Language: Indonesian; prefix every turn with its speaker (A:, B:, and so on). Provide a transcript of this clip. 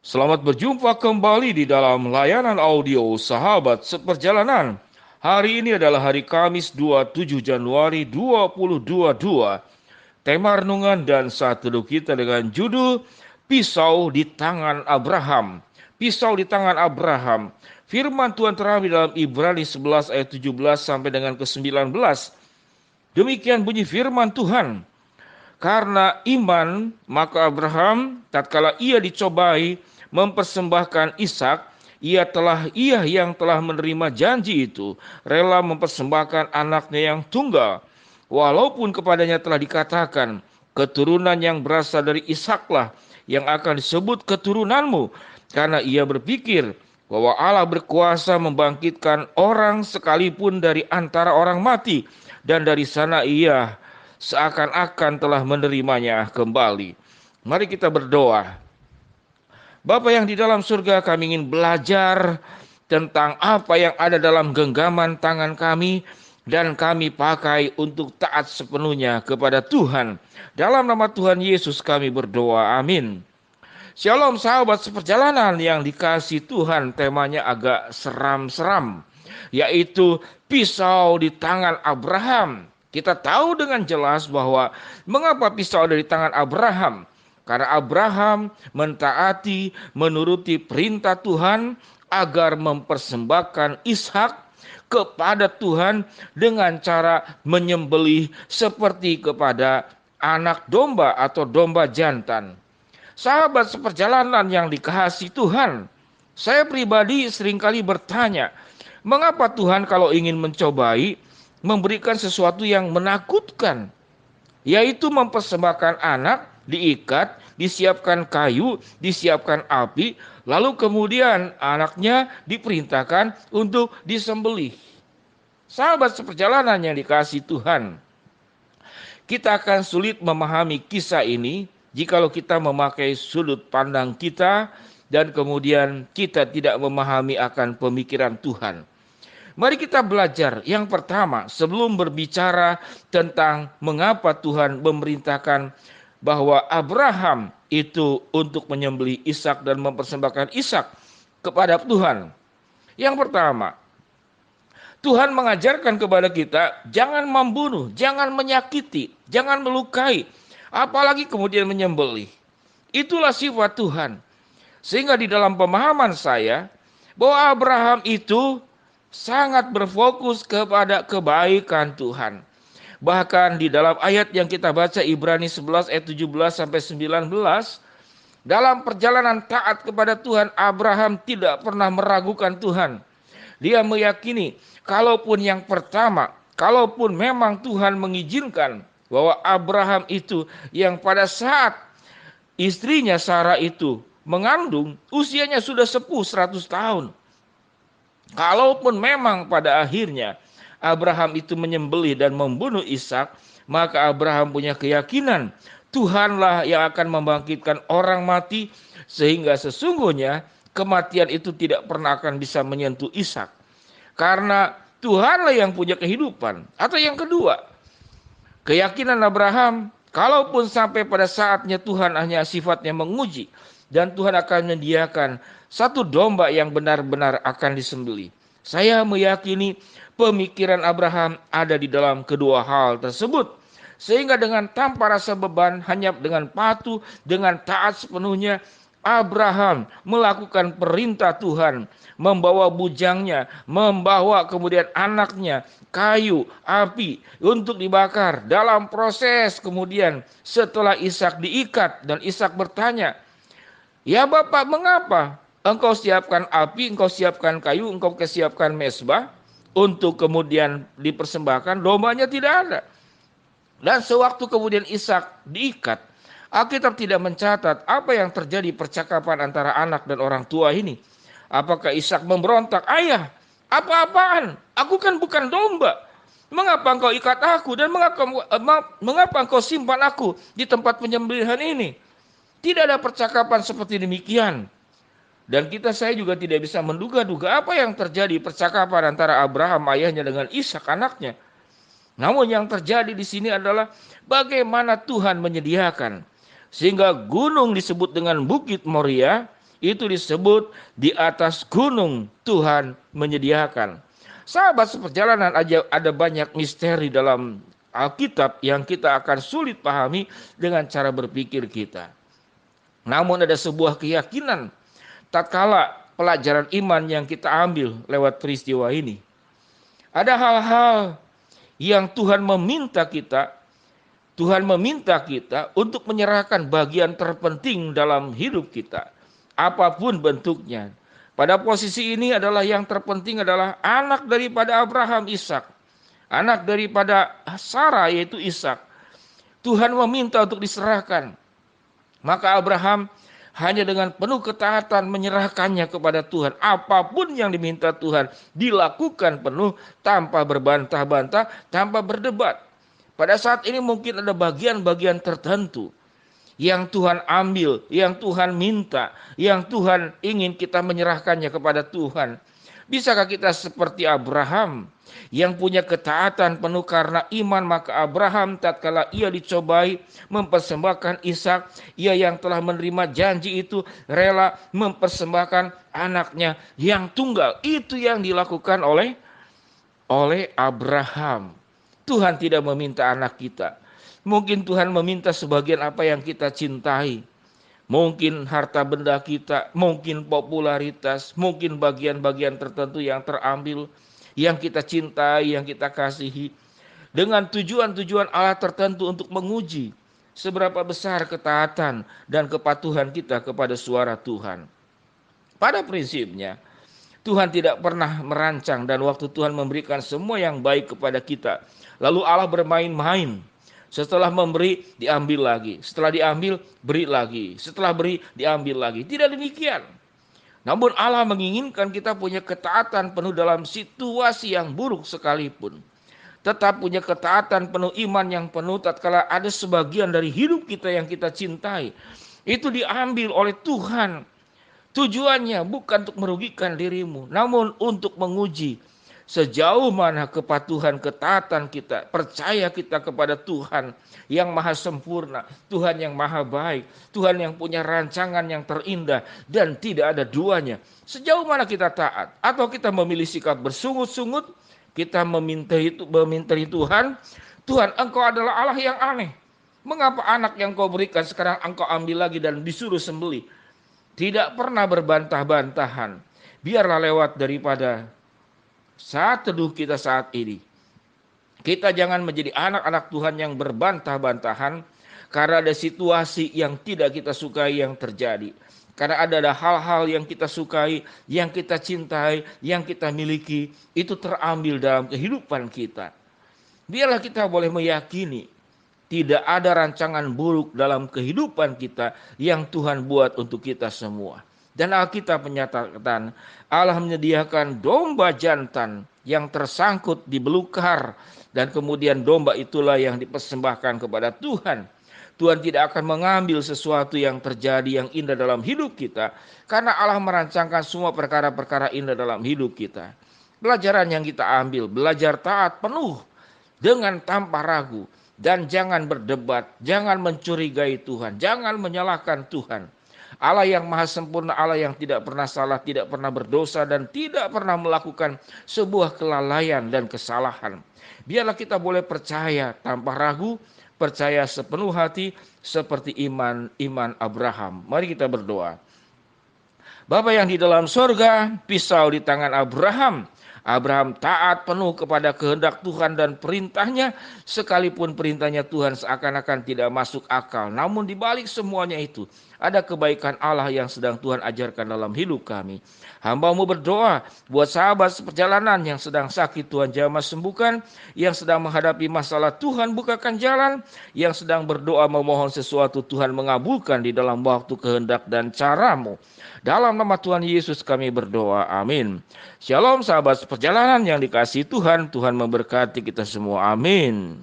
A: Selamat berjumpa kembali di dalam layanan audio Sahabat Seperjalanan. Hari ini adalah hari Kamis 27 Januari 2022. Tema renungan dan saat teduh kita dengan judul Pisau di Tangan Abraham. Pisau di tangan Abraham. Firman Tuhan terambil dalam Ibrani 11 ayat 17 sampai dengan ke-19. Demikian bunyi firman Tuhan. Karena iman, maka Abraham tatkala ia dicobai mempersembahkan Ishak, ia yang telah menerima janji itu, rela mempersembahkan anaknya yang tunggal. Walaupun kepadanya telah dikatakan, keturunan yang berasal dari Ishaklah yang akan disebut keturunanmu, karena ia berpikir bahwa Allah berkuasa membangkitkan orang sekalipun dari antara orang mati, dan dari sana ia seakan-akan telah menerimanya kembali. Mari kita berdoa. Bapa yang di dalam surga, kami ingin belajar tentang apa yang ada dalam genggaman tangan kami dan kami pakai untuk taat sepenuhnya kepada Tuhan. Dalam nama Tuhan Yesus kami berdoa, amin. Shalom sahabat seperjalanan yang dikasih Tuhan, temanya agak seram-seram, yaitu pisau di tangan Abraham. Kita tahu dengan jelas bahwa mengapa pisau ada di tangan Abraham. Karena Abraham mentaati, menuruti perintah Tuhan agar mempersembahkan Ishak kepada Tuhan dengan cara menyembelih seperti kepada anak domba atau domba jantan. Sahabat seperjalanan yang dikasihi Tuhan, saya pribadi seringkali bertanya, mengapa Tuhan kalau ingin mencobai memberikan sesuatu yang menakutkan, yaitu mempersembahkan anak, diikat, disiapkan kayu, disiapkan api, lalu kemudian anaknya diperintahkan untuk disembelih. Sahabat seperjalanan yang dikasihi Tuhan, kita akan sulit memahami kisah ini jikalau kita memakai sudut pandang kita dan kemudian kita tidak memahami akan pemikiran Tuhan. Mari kita belajar. Yang pertama, sebelum berbicara tentang mengapa Tuhan memerintahkan bahwa Abraham itu untuk menyembelih Ishak dan mempersembahkan Ishak kepada Tuhan. Yang pertama, Tuhan mengajarkan kepada kita jangan membunuh, jangan menyakiti, jangan melukai, apalagi kemudian menyembelih. Itulah sifat Tuhan. Sehingga di dalam pemahaman saya bahwa Abraham itu sangat berfokus kepada kebaikan Tuhan. Bahkan di dalam ayat yang kita baca Ibrani 11 ayat 17 sampai 19, dalam perjalanan taat kepada Tuhan, Abraham tidak pernah meragukan Tuhan. Dia meyakini kalaupun yang pertama, kalaupun memang Tuhan mengizinkan bahwa Abraham itu yang pada saat istrinya Sarah itu mengandung, usianya sudah sepuh 100 tahun. Kalaupun memang pada akhirnya Abraham itu menyembelih dan membunuh Ishak, maka Abraham punya keyakinan Tuhanlah yang akan membangkitkan orang mati, sehingga sesungguhnya kematian itu tidak pernah akan bisa menyentuh Ishak. Karena Tuhanlah yang punya kehidupan. Atau yang kedua, keyakinan Abraham, kalaupun sampai pada saatnya Tuhan hanya sifatnya menguji, dan Tuhan akan menyediakan satu domba yang benar-benar akan disembelih. Saya meyakini pemikiran Abraham ada di dalam kedua hal tersebut. Sehingga dengan tanpa rasa beban, hanya dengan patuh, dengan taat sepenuhnya, Abraham melakukan perintah Tuhan, membawa bujangnya, membawa kemudian anaknya, kayu, api untuk dibakar. Dalam proses kemudian setelah Ishak diikat dan Ishak bertanya, "Ya Bapak, mengapa engkau siapkan api, engkau siapkan kayu, engkau kesiapkan mezbah untuk kemudian dipersembahkan, dombanya tidak ada?" Dan sewaktu kemudian Ishak diikat, Alkitab tidak mencatat apa yang terjadi percakapan antara anak dan orang tua ini. Apakah Ishak memberontak, "Ayah, apa-apaan? Aku kan bukan domba. Mengapa engkau ikat aku dan mengapa engkau simpan aku di tempat penyembelihan ini?" Tidak ada percakapan seperti demikian. Dan saya juga tidak bisa menduga-duga apa yang terjadi percakapan antara Abraham ayahnya dengan Ishak anaknya. Namun yang terjadi di sini adalah bagaimana Tuhan menyediakan sehingga gunung disebut dengan Bukit Moria Itu disebut di atas gunung Tuhan menyediakan. Sahabat seperjalanan aja ada banyak misteri dalam Alkitab yang kita akan sulit pahami dengan cara berpikir kita. Namun ada sebuah keyakinan tatkala pelajaran iman yang kita ambil lewat peristiwa ini. Ada hal-hal yang Tuhan meminta kita untuk menyerahkan bagian terpenting dalam hidup kita, apapun bentuknya. Pada posisi ini adalah yang terpenting adalah anak daripada Abraham, Ishak. Anak daripada Sarah yaitu Ishak. Tuhan meminta untuk diserahkan. Maka Abraham hanya dengan penuh ketaatan menyerahkannya kepada Tuhan. Apapun yang diminta Tuhan dilakukan penuh tanpa berbantah-bantah, tanpa berdebat. Pada saat ini mungkin ada bagian-bagian tertentu yang Tuhan ambil, yang Tuhan minta, yang Tuhan ingin kita menyerahkannya kepada Tuhan. Bisakah kita seperti Abraham yang punya ketaatan penuh karena iman? Maka Abraham tatkala ia dicobai mempersembahkan Ishak, ia yang telah menerima janji itu rela mempersembahkan anaknya yang tunggal. Itu yang dilakukan oleh Abraham. Tuhan tidak meminta anak kita. Mungkin Tuhan meminta sebagian apa yang kita cintai. Mungkin harta benda kita, mungkin popularitas, mungkin bagian-bagian tertentu yang terambil, yang kita cintai, yang kita kasihi. Dengan tujuan-tujuan Allah tertentu untuk menguji seberapa besar ketaatan dan kepatuhan kita kepada suara Tuhan. Pada prinsipnya, Tuhan tidak pernah merancang dan waktu Tuhan memberikan semua yang baik kepada kita, lalu Allah bermain-main. Setelah memberi, diambil lagi. Setelah diambil, beri lagi. Setelah beri, diambil lagi. Tidak demikian. Namun Allah menginginkan kita punya ketaatan penuh dalam situasi yang buruk sekalipun. Tetap punya ketaatan penuh, iman yang penuh tatkala ada sebagian dari hidup kita yang kita cintai. Itu diambil oleh Tuhan. Tujuannya bukan untuk merugikan dirimu, namun untuk menguji sejauh mana kepatuhan, ketaatan kita, percaya kita kepada Tuhan yang maha sempurna, Tuhan yang maha baik, Tuhan yang punya rancangan yang terindah dan tidak ada duanya. Sejauh mana kita taat atau kita memilih sikap bersungut-sungut, kita memintai Tuhan, Tuhan engkau adalah Allah yang aneh. Mengapa anak yang kau berikan sekarang engkau ambil lagi dan disuruh sembelih? Tidak pernah berbantah-bantahan. Biarlah lewat daripada saat teduh kita saat ini, kita jangan menjadi anak-anak Tuhan yang berbantah-bantahan karena ada situasi yang tidak kita sukai yang terjadi. Karena ada hal-hal yang kita sukai, yang kita cintai, yang kita miliki, itu terambil dalam kehidupan kita. Biarlah kita boleh meyakini tidak ada rancangan buruk dalam kehidupan kita yang Tuhan buat untuk kita semua. Dan Alkitab menyatakan Allah menyediakan domba jantan yang tersangkut di belukar. Dan kemudian domba itulah yang dipersembahkan kepada Tuhan. Tuhan tidak akan mengambil sesuatu yang terjadi yang indah dalam hidup kita. Karena Allah merancangkan semua perkara-perkara indah dalam hidup kita. Pelajaran yang kita ambil, belajar taat penuh dengan tanpa ragu. Dan jangan berdebat, jangan mencurigai Tuhan, jangan menyalahkan Tuhan. Allah yang maha sempurna, Allah yang tidak pernah salah, tidak pernah berdosa, dan tidak pernah melakukan sebuah kelalaian dan kesalahan. Biarlah kita boleh percaya tanpa ragu, percaya sepenuh hati seperti iman Abraham. Mari kita berdoa. Bapa yang di dalam sorga, pisau di tangan Abraham. Abraham taat penuh kepada kehendak Tuhan dan perintahnya, sekalipun perintahnya Tuhan seakan-akan tidak masuk akal. Namun di balik semuanya itu, ada kebaikan Allah yang sedang Tuhan ajarkan dalam hidup kami. Hamba-Mu berdoa buat sahabat seperjalanan yang sedang sakit, Tuhan jamah sembuhkan, yang sedang menghadapi masalah, Tuhan bukakan jalan, yang sedang berdoa memohon sesuatu, Tuhan mengabulkan di dalam waktu kehendak dan cara-Mu. Dalam nama Tuhan Yesus kami berdoa, amin. Shalom sahabat seperjalanan yang dikasihi Tuhan, Tuhan memberkati kita semua, amin.